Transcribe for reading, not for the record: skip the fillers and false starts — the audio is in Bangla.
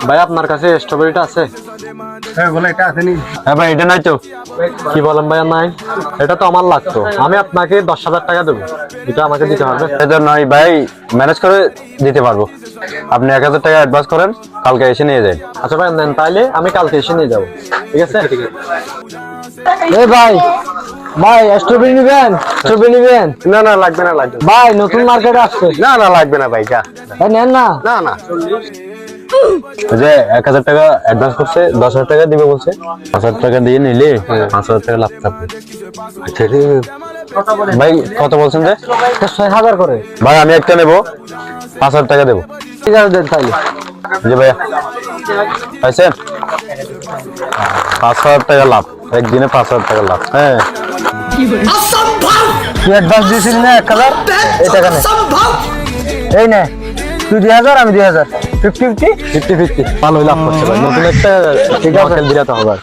ভাই আপনার কাছে স্ট্রবেরিটা আছে? হ্যাঁ বলে এটা আছে নি? হ্যাঁ ভাই, এটা নাই তো। কি বলেন ভাইয়া নাই? এটা তো আমার লাগতো, আমি আপনাকে 10,000 টাকা দেবো, এটা আমাকে দিতে পারবে? এটা নয় ভাই, ম্যানেজ করে দিতে পারবো। আপনি 1,000 টাকা অ্যাডভান্স করেন, কালকে এসে নিয়ে যান। আচ্ছা ভাই নেন, তাইলে আমি কালকে এসে নিয়ে যাবো, ঠিক আছে? এই ভাই, ভাই স্ট্রবেরি নিবেন? স্ট্রবেরি নিবেন? না না, লাগবে না, লাগবে না। ভাই নতুন মার্কেটে আসছে। না না, লাগবে না ভাই, যা। এই নেন না। না না, যে 1,000 টাকা অ্যাডভান্স করছে, 10,000 টাকা দিবে বলছে। 10,000 টাকা দিয়ে নিলে 5,000 টাকা লাভ থাকবে। আচ্ছা ঠিক আছে ভাই, কত বলছেন যে? 6,000 করে। ভাই আমি একটা নেবো, 5,000 টাকা দেবো। ঠিক আছে দেন তাইলে। জি ভাইয়া, পাইছেন? 5,000 টাকা লাভ, একদিনে 5,000 টাকা লাভ। হ্যাঁ, তুই অ্যাডভান্স দিয়েছিস না 1,000? এই টাকা নে। এই নে, তুই 2,000 আমি 2,000, 50-50। 50-50 ভালোই লাভ করছে ভাই, নতুন একটা ঠিক আছে। দিলাতে হবে।